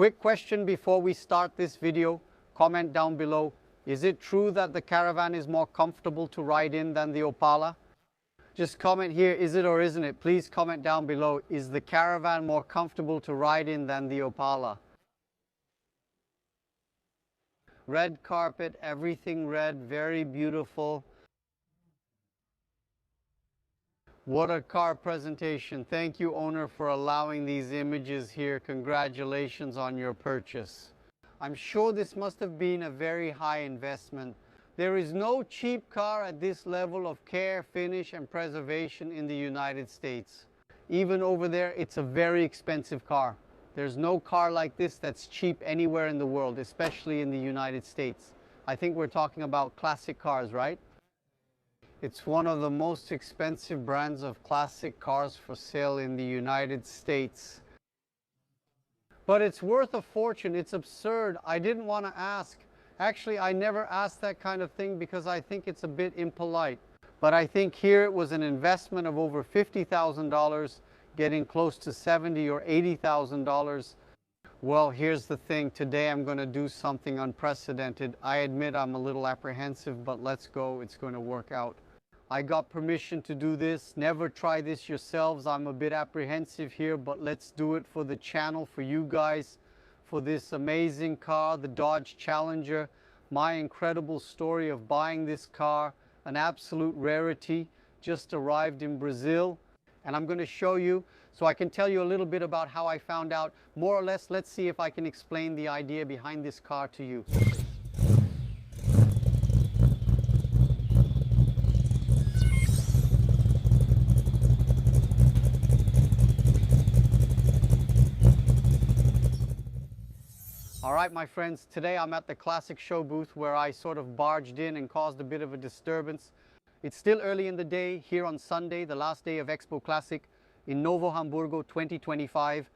Quick question before we start this video. Comment down below. Is it true that the Caravan is more comfortable to ride in than the Opala? Just comment here, is it or isn't it? Please comment down below. Is the Caravan more comfortable to ride in than the Opala? Red carpet, everything red, very beautiful. What a car presentation. Thank you, owner, for allowing these images here. Congratulations on your purchase. I'm sure this must have been a very high investment. There is no cheap car at this level of care, finish, and preservation in the United States. Even over there, it's a very expensive car. There's no car like this that's cheap anywhere in the world, especially in the United States. I think we're talking about classic cars, right? It's one of the most expensive brands of classic cars for sale in the United States. But it's worth a fortune. It's absurd. I didn't want to ask. Actually, I never asked that kind of thing because I think it's a bit impolite. But I think here it was an investment of over $50,000, getting close to $70,000 or $80,000. Well, here's the thing. Today I'm going to do something unprecedented. I admit I'm a little apprehensive, but let's go. It's going to work out. I got permission to do this. Never try this yourselves. I'm a bit apprehensive here, but let's do it for the channel, for you guys, for this amazing car, the Dodge Challenger. My incredible story of buying this car, an absolute rarity, just arrived in Brazil. And I'm going to show you, so I can tell you a little bit about how I found out. More or less, let's see if I can explain the idea behind this car to you. All right, my friends, today I'm at the Classic Show booth where I sort of barged in and caused a bit of a disturbance. It's still early in the day here on Sunday, the last day of Expo Classic in Novo Hamburgo 2025.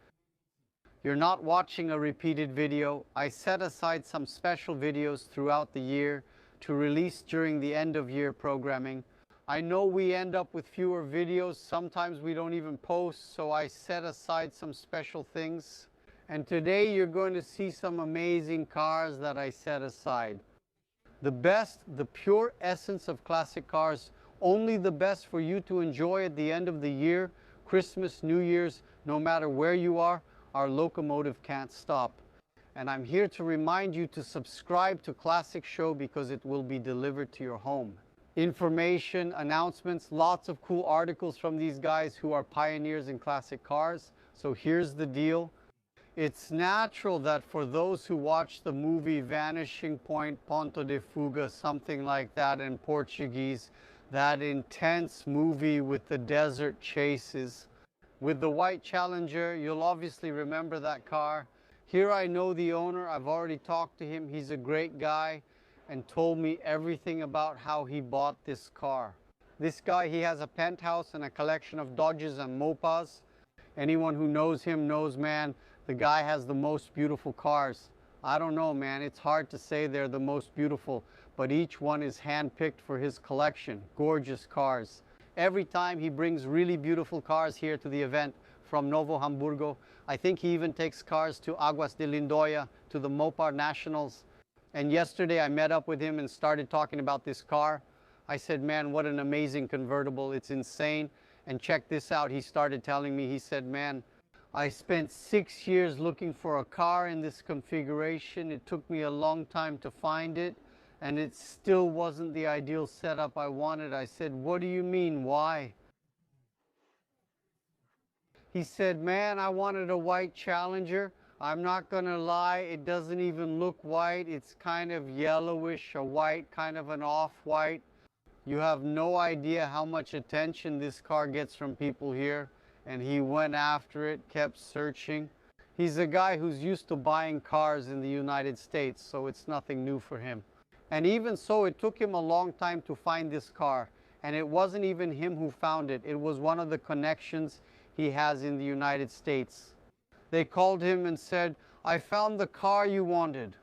You're not watching a repeated video. I set aside some special videos throughout the year to release during the end of year programming. I know we end up with fewer videos. Sometimes we don't even post, so I set aside some special things. And today you're going to see some amazing cars that I set aside. The best, the pure essence of classic cars, only the best for you to enjoy at the end of the year, Christmas, New Year's, no matter where you are, our locomotive can't stop. And I'm here to remind you to subscribe to Classic Show because it will be delivered to your home. Information, announcements, lots of cool articles from these guys who are pioneers in classic cars. So here's the deal. It's natural that for those who watch the movie Vanishing Point, Ponto de Fuga, something like that in Portuguese, that intense movie with the desert chases. With the white Challenger, you'll obviously remember that car. Here I know the owner. I've already talked to him. He's a great guy and told me everything about how he bought this car. This guy, he has a penthouse and a collection of Dodges and Mopas. Anyone who knows him knows, man, the guy has the most beautiful cars. I don't know, man, it's hard to say they're the most beautiful, but each one is hand-picked for his collection. Gorgeous cars. Every time he brings really beautiful cars here to the event from Novo Hamburgo. I think he even takes cars to Aguas de Lindóia, to the Mopar Nationals. And yesterday I met up with him and started talking about this car. I said, man, what an amazing convertible. It's insane. And check this out. He started telling me, he said, man, I spent 6 years looking for a car in this configuration. It took me a long time to find it, and it still wasn't the ideal setup I wanted. I said, what do you mean? Why? He said, man, I wanted a white Challenger. I'm not gonna lie, it doesn't even look white. It's kind of yellowish, a white, kind of an off-white. You have no idea how much attention this car gets from people here. And he went after it, kept searching. He's a guy who's used to buying cars in the United States, so it's nothing new for him. And even so, it took him a long time to find this car. And it wasn't even him who found it. It was one of the connections he has in the United States. They called him and said, I found the car you wanted.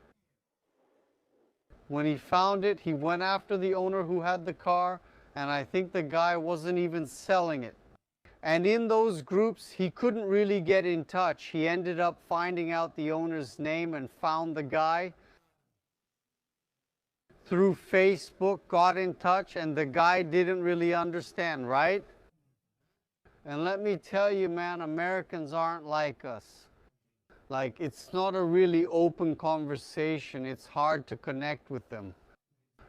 When he found it, he went after the owner who had the car, and I think the guy wasn't even selling it. And in those groups, he couldn't really get in touch. He ended up finding out the owner's name and found the guy through Facebook, got in touch, and the guy didn't really understand, right? And let me tell you, man, Americans aren't like us. Like, it's not a really open conversation. It's hard to connect with them.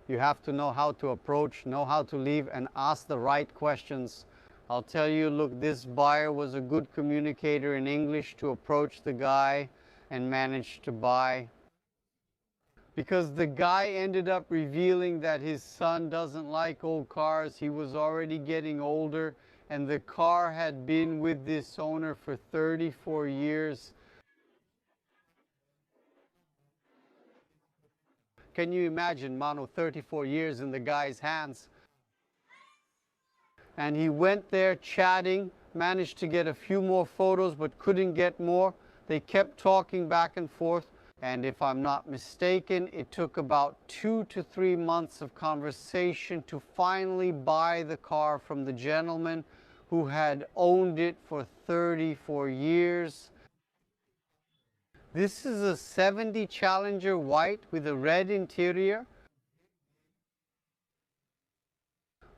You have to know how to approach, know how to leave, and ask the right questions. I'll tell you, look, this buyer was a good communicator in English to approach the guy and manage to buy. Because the guy ended up revealing that his son doesn't like old cars. He was already getting older, and the car had been with this owner for 34 years. Can you imagine, Mano, 34 years in the guy's hands? And he went there chatting, managed to get a few more photos, but couldn't get more. They kept talking back and forth. And if I'm not mistaken, it took about 2 to 3 months of conversation to finally buy the car from the gentleman who had owned it for 34 years. This is a 70 Challenger white with a red interior.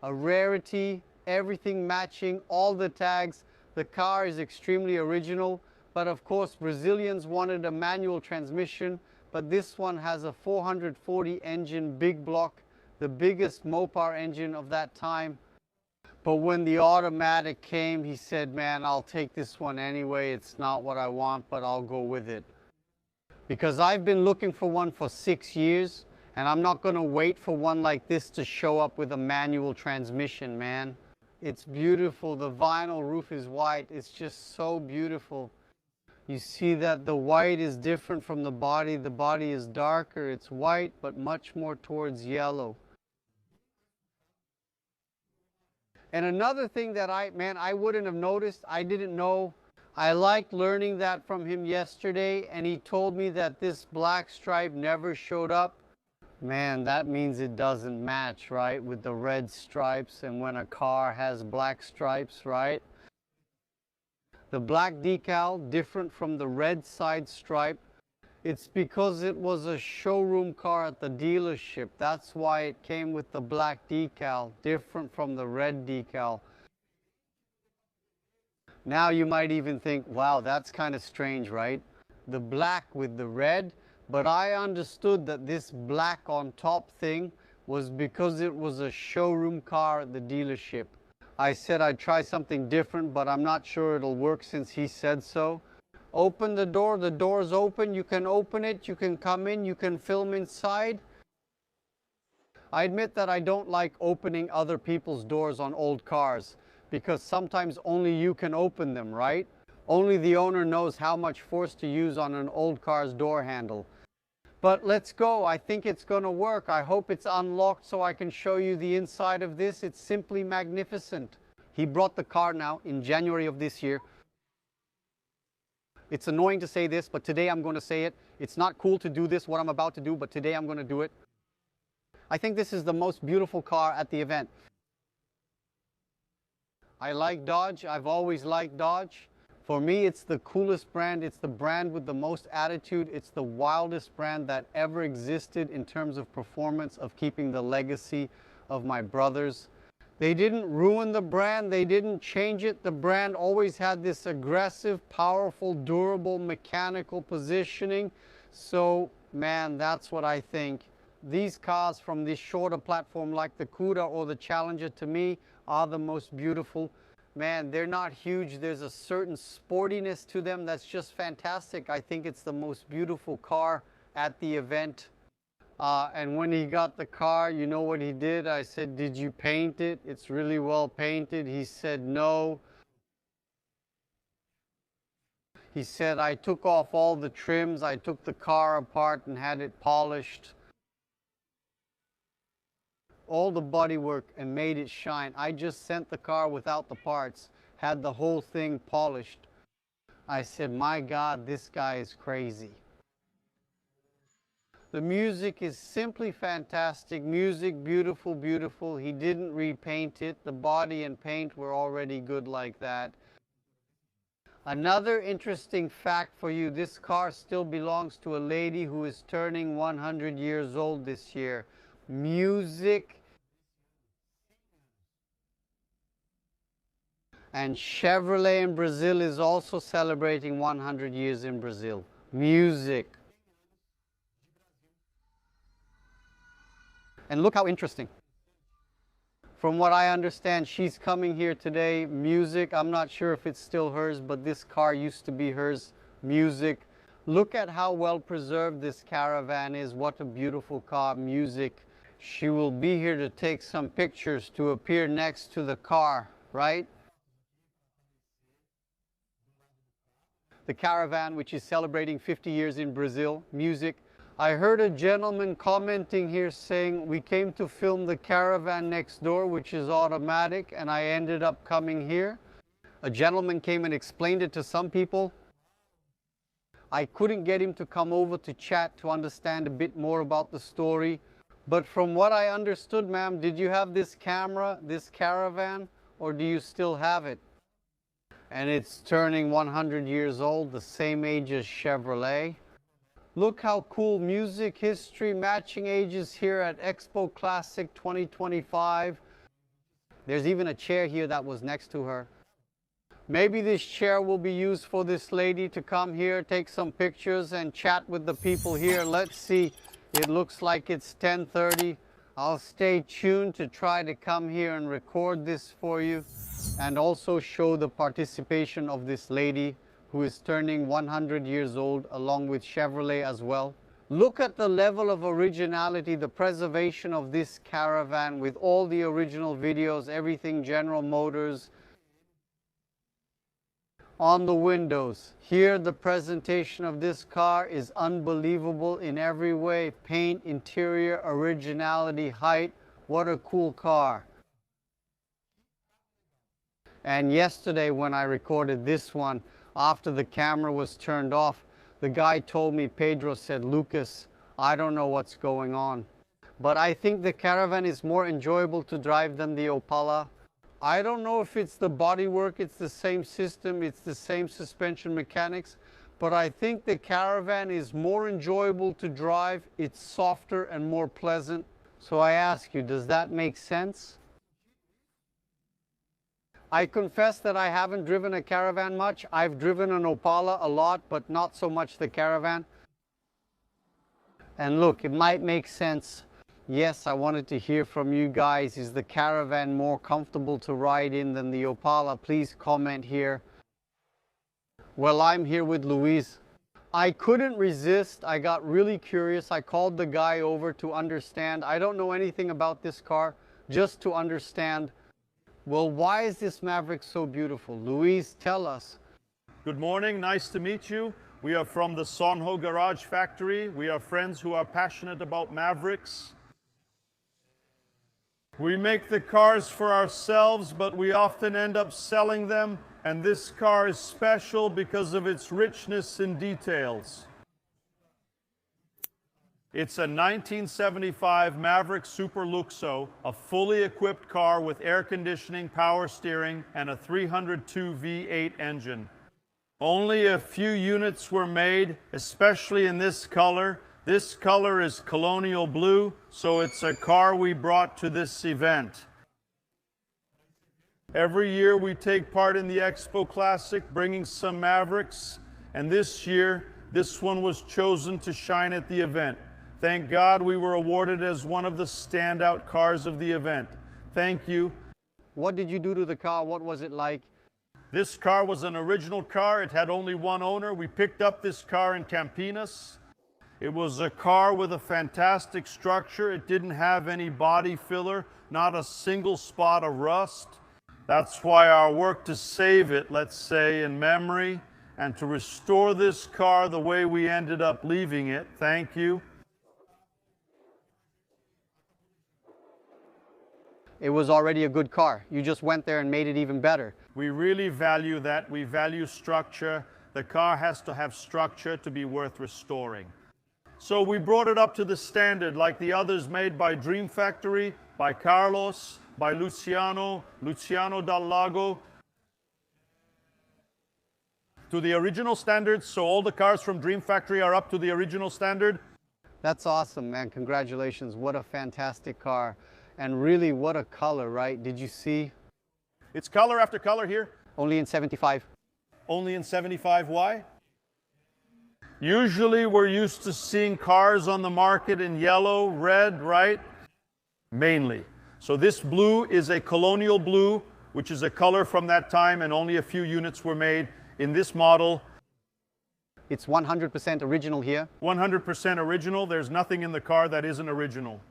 A rarity, everything matching, all the tags. The car is extremely original, but of course Brazilians wanted a manual transmission, but this one has a 440 engine big block, the biggest Mopar engine of that time. But when the automatic came, he said, man, I'll take this one anyway. It's not what I want, but I'll go with it. Because I've been looking for one for 6 years, and I'm not going to wait for one like this to show up with a manual transmission, man. It's beautiful. The vinyl roof is white. It's just so beautiful. You see that the white is different from the body. The body is darker. It's white, but much more towards yellow. And another thing that I wouldn't have noticed, I didn't know. I liked learning that from him yesterday, and he told me that this black stripe never showed up. Man, that means it doesn't match, right, with the red stripes, and when a car has black stripes, right? The black decal, different from the red side stripe. It's because it was a showroom car at the dealership. That's why it came with the black decal, different from the red decal. Now you might even think, wow, that's kind of strange, right? The black with the red, but I understood that this black on top thing was because it was a showroom car at the dealership. I said I'd try something different, but I'm not sure it'll work since he said so. Open the door's open, you can open it, you can come in, you can film inside. I admit that I don't like opening other people's doors on old cars, because sometimes only you can open them, right? Only the owner knows how much force to use on an old car's door handle. But let's go. I think it's going to work. I hope it's unlocked so I can show you the inside of this. It's simply magnificent. He brought the car now in January of this year. It's annoying to say this, but today I'm going to say it. It's not cool to do this, what I'm about to do, but today I'm going to do it. I think this is the most beautiful car at the event. I like Dodge. I've always liked Dodge. For me, it's the coolest brand. It's the brand with the most attitude. It's the wildest brand that ever existed in terms of performance, of keeping the legacy of my brothers. They didn't ruin the brand. They didn't change it. The brand always had this aggressive, powerful, durable, mechanical positioning. So, man, that's what I think. These cars from this shorter platform like the Cuda or the Challenger, to me, are the most beautiful. Man, they're not huge. There's a certain sportiness to them that's just fantastic. I think it's the most beautiful car at the event. And when he got the car, you know what he did? I said, did you paint it? It's really well painted. He said, no. He said, I took off all the trims. I took the car apart and had it polished. All the bodywork and made it shine. I just sent the car without the parts, had the whole thing polished. I said, my God, this guy is crazy. The music is simply fantastic. Music, beautiful, beautiful. He didn't repaint it. The body and paint were already good like that. Another interesting fact for you, this car still belongs to a lady who is turning 100 years old this year. Music. And Chevrolet in Brazil is also celebrating 100 years in Brazil. Music. And look how interesting. From what I understand, she's coming here today. Music, I'm not sure if it's still hers, but this car used to be hers. Music. Look at how well preserved this Caravan is. What a beautiful car. Music. She will be here to take some pictures to appear next to the car, right? The Caravan, which is celebrating 50 years in Brazil. Music. I heard a gentleman commenting here saying we came to film the Caravan next door, which is automatic, and I ended up coming here. A gentleman came and explained it to some people. I couldn't get him to come over to chat to understand a bit more about the story. But from what I understood, ma'am, did you have this camera, this Caravan, or do you still have it? And it's turning 100 years old, the same age as Chevrolet. Look how cool. Music, history, matching ages here at Expo Classic 2025. There's even a chair here that was next to her. Maybe this chair will be used for this lady to come here, take some pictures and chat with the people here. Let's see. It looks like it's 10:30. I'll stay tuned to try to come here and record this for you and also show the participation of this lady who is turning 100 years old, along with Chevrolet as well. Look at the level of originality, the preservation of this Caravan with all the original videos, everything General Motors. On the windows, here the presentation of this car is unbelievable in every way. Paint, interior, originality, height. What a cool car. And yesterday when I recorded this one, after the camera was turned off, the guy told me, Pedro said, Lucas, I don't know what's going on. But I think the Caravan is more enjoyable to drive than the Opala. I don't know if it's the bodywork, it's the same system, it's the same suspension mechanics, but I think the Caravan is more enjoyable to drive. It's softer and more pleasant. So I ask you, does that make sense? I confess that I haven't driven a Caravan much. I've driven an Opala a lot, but not so much the Caravan. And look, it might make sense. Yes, I wanted to hear from you guys. Is the Caravan more comfortable to ride in than the Opala? Please comment here. Well, I'm here with Luis. I couldn't resist. I got really curious. I called the guy over to understand. I don't know anything about this car, just to understand. Well, why is this Maverick so beautiful? Luis, tell us. Good morning, nice to meet you. We are from the Sonho Garage Factory. We are friends who are passionate about Mavericks. We make the cars for ourselves, but we often end up selling them, and this car is special because of its richness in details. It's a 1975 Maverick Super Luxo, a fully equipped car with air conditioning, power steering, and a 302 V8 engine. Only a few units were made, especially in this color. This color is colonial blue, so it's a car we brought to this event. Every year we take part in the Expo Classic, bringing some Mavericks, and this year, this one was chosen to shine at the event. Thank God we were awarded as one of the standout cars of the event. Thank you. What did you do to the car? What was it like? This car was an original car. It had only one owner. We picked up this car in Campinas. It was a car with a fantastic structure. It didn't have any body filler, not a single spot of rust. That's why our work to save it, let's say, in memory, and to restore this car the way we ended up leaving it. Thank you. It was already a good car. You just went there and made it even better. We really value that. We value structure. The car has to have structure to be worth restoring. So we brought it up to the standard like the others made by Dream Factory, by Carlos, by Luciano Dal Lago, to the original standards. So all the cars from Dream Factory are up to the original standard. That's awesome, man. Congratulations. What a fantastic car. And really, what a color, right? Did you see? It's color after color here. Only in 75. Only in 75. Why? Usually we're used to seeing cars on the market in yellow, red, right? Mainly. So this blue is a colonial blue, which is a color from that time, and only a few units were made in this model. It's 100% original here. 100% original. There's nothing in the car that isn't original.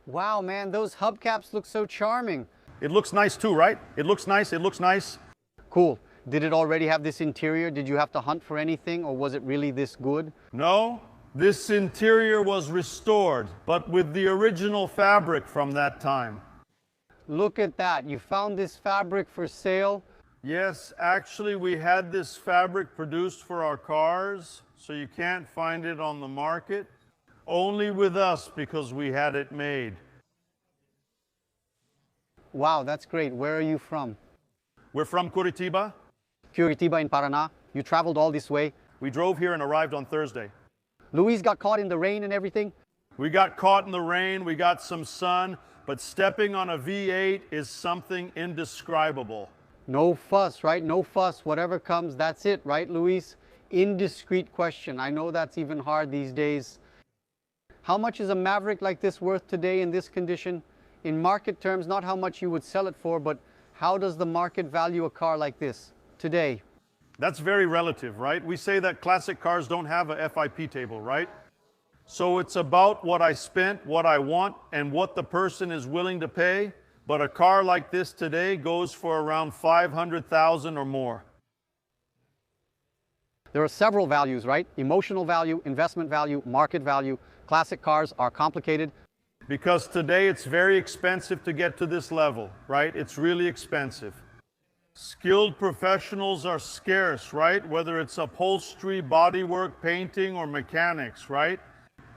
Wow, man, those hubcaps look so charming. It looks nice too, right? It looks nice, it looks nice. Cool. Did it already have this interior? Did you have to hunt for anything, or was it really this good? No, this interior was restored, but with the original fabric from that time. Look at that. You found this fabric for sale? Yes, actually we had this fabric produced for our cars, so you can't find it on the market. Only with us, because we had it made. Wow, that's great. Where are you from? We're from Curitiba. Curitiba in Paraná. You traveled all this way. We drove here and arrived on Thursday. Luis got caught in the rain and everything? We got caught in the rain, we got some sun, but stepping on a V8 is something indescribable. No fuss, right? No fuss. Whatever comes, that's it, right, Luis? Indiscreet question. I know that's even hard these days. How much is a Maverick like this worth today in this condition? In market terms, not how much you would sell it for, but how does the market value a car like this today? That's very relative, right? We say that classic cars don't have a FIP table, right? So it's about what I spent, what I want, and what the person is willing to pay. But a car like this today goes for around 500,000 or more. There are several values, right? Emotional value, investment value, market value. Classic cars are complicated. Because today it's very expensive to get to this level, right? It's really expensive. Skilled professionals are scarce, right? Whether it's upholstery, bodywork, painting, or mechanics, right?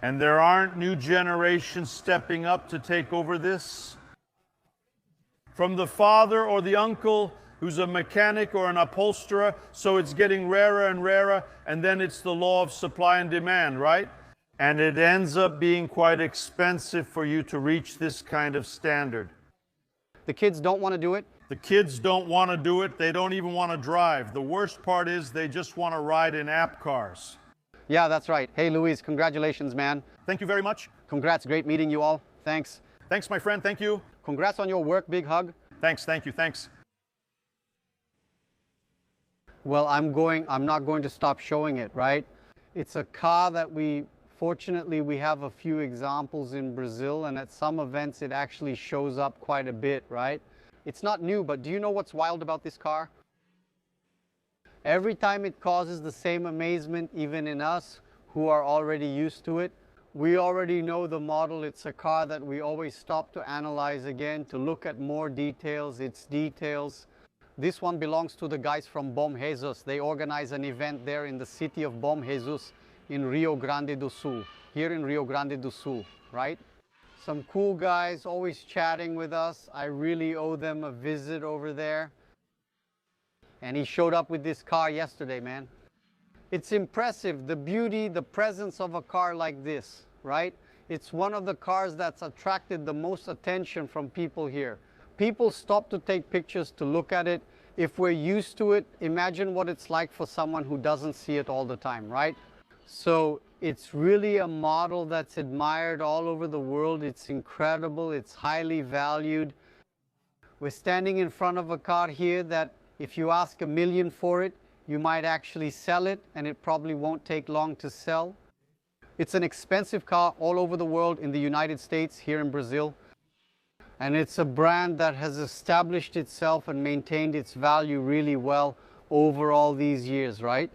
And there aren't new generations stepping up to take over this. From the father or the uncle who's a mechanic or an upholsterer, so it's getting rarer and rarer, and then it's the law of supply and demand, right? And it ends up being quite expensive for you to reach this kind of standard. The kids don't want to do it. The kids don't want to do it. They don't even want to drive. The worst part is they just want to ride in app cars. Yeah, that's right. Hey, Luis, congratulations, man. Thank you very much. Congrats. Great meeting you all. Thanks. Thanks, my friend. Thank you. Congrats on your work. Big hug. Thanks. Thank you. Thanks. Well, I'm not going to stop showing it, right? It's a car that fortunately, we have a few examples in Brazil, and at some events it actually shows up quite a bit, right? It's not new, but do you know what's wild about this car? Every time it causes the same amazement, even in us who are already used to it. We already know the model. It's a car that we always stop to analyze again, to look at more details, its details. This one belongs to the guys from Bom Jesus. They organize an event there in the city of Bom Jesus in Rio Grande do Sul, here in Rio Grande do Sul, right? Some cool guys always chatting with us. I really owe them a visit over there. And he showed up with this car yesterday, man. It's impressive, the beauty, the presence of a car like this, right? It's one of the cars that's attracted the most attention from people here. People stop to take pictures, to look at it. If we're used to it, imagine what it's like for someone who doesn't see it all the time, right? So it's really a model that's admired all over the world. It's incredible. It's highly valued. We're standing in front of a car here that if you ask $1 million for it, you might actually sell it, and it probably won't take long to sell. It's an expensive car all over the world, in the United States, here in Brazil. And it's a brand that has established itself and maintained its value really well over all these years, right?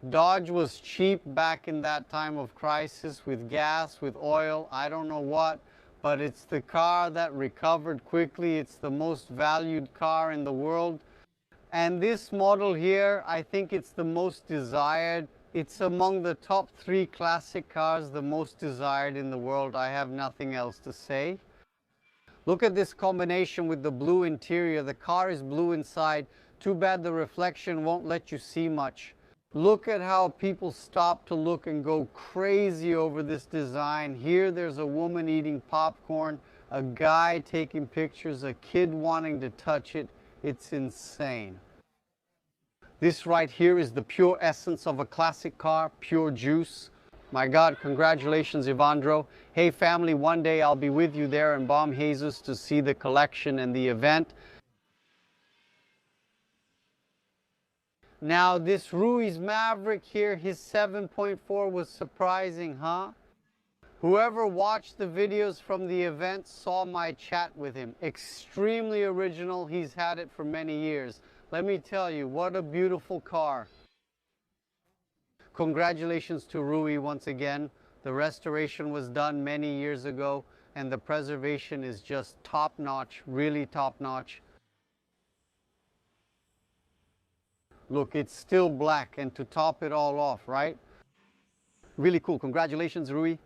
Dodge was cheap back in that time of crisis, with gas, with oil, I don't know what, but it's the car that recovered quickly. It's the most valued car in the world. And this model here, I think it's the most desired It's among the top 3 classic cars, the most desired in the world. I have nothing else to say. Look at this combination with the blue interior. The car is blue inside. Too bad the reflection won't let you see much. Look at how people stop to look and go crazy over this design. Here there's a woman eating popcorn, a guy taking pictures, a kid wanting to touch it. It's insane. This right here is the pure essence of a classic car, pure juice. My God, congratulations, Ivandro. Hey family, one day I'll be with you there in Bom Jesus to see the collection and the event. Now this Rui's Maverick here, his 7.4 was surprising, huh? Whoever watched the videos from the event saw my chat with him. Extremely original, he's had it for many years. Let me tell you, what a beautiful car. Congratulations to Rui once again. The restoration was done many years ago and the preservation is just top-notch, really top-notch. Look, it's still black, and to top it all off, right? Really cool. Congratulations, Rui.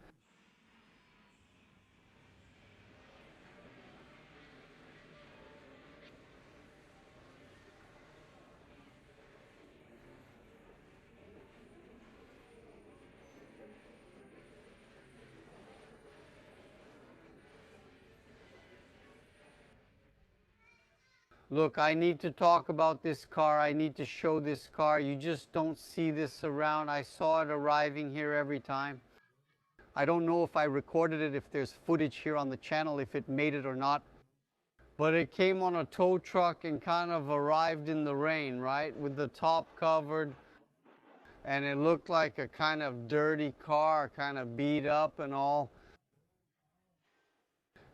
Look, I need to talk about this car. I need to show this car. You just don't see this around. I saw it arriving here every time. I don't know if I recorded it, if there's footage here on the channel, if it made it or not. But it came on a tow truck and kind of arrived in the rain, right? With the top covered. And it looked like a kind of dirty car, kind of beat up and all.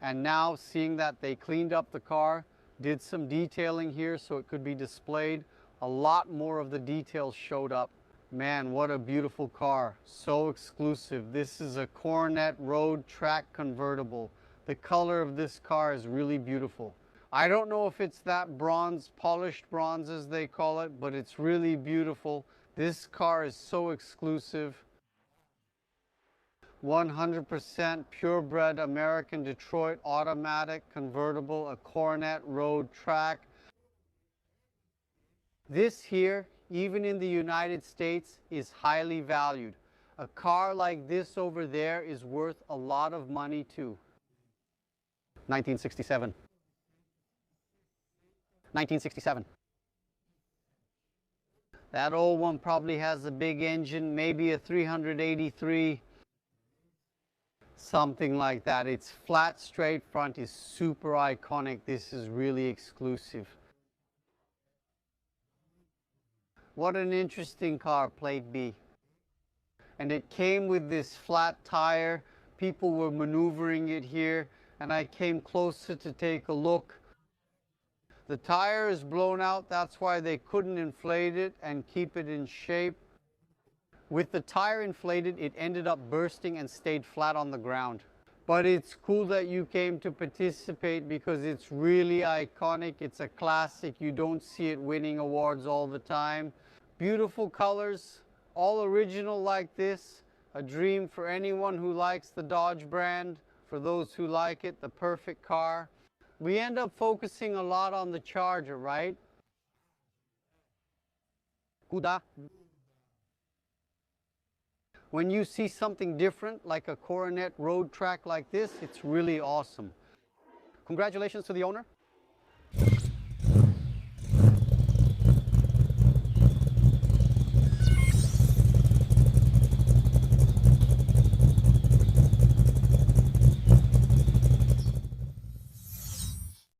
And now seeing that they cleaned up the car, did some detailing here so it could be displayed, a lot more of the details showed up. Man, what a beautiful car. So exclusive. This is a Coronet road track convertible. The color of this car is really beautiful. I don't know if it's that bronze, polished bronze as they call it, but it's really beautiful. This car is so exclusive. 100% purebred American Detroit automatic convertible, a Coronet road track. This here, even in the United States, is highly valued. A car like this over there is worth a lot of money too. 1967. 1967. That old one probably has a big engine, maybe a 383. Something like that. It's flat, straight front, is super iconic. This is really exclusive. What an interesting car, Plate B. And it came with this flat tire. People were maneuvering it here, and I came closer to take a look. The tire is blown out. That's why they couldn't inflate it and keep it in shape. With the tire inflated, it ended up bursting and stayed flat on the ground. But it's cool that you came to participate because it's really iconic. It's a classic. You don't see it winning awards all the time. Beautiful colors, all original like this. A dream for anyone who likes the Dodge brand. For those who like it, the perfect car. We end up focusing a lot on the Charger, right? Kuda. When you see something different, like a Coronet road track like this, it's really awesome. Congratulations to the owner.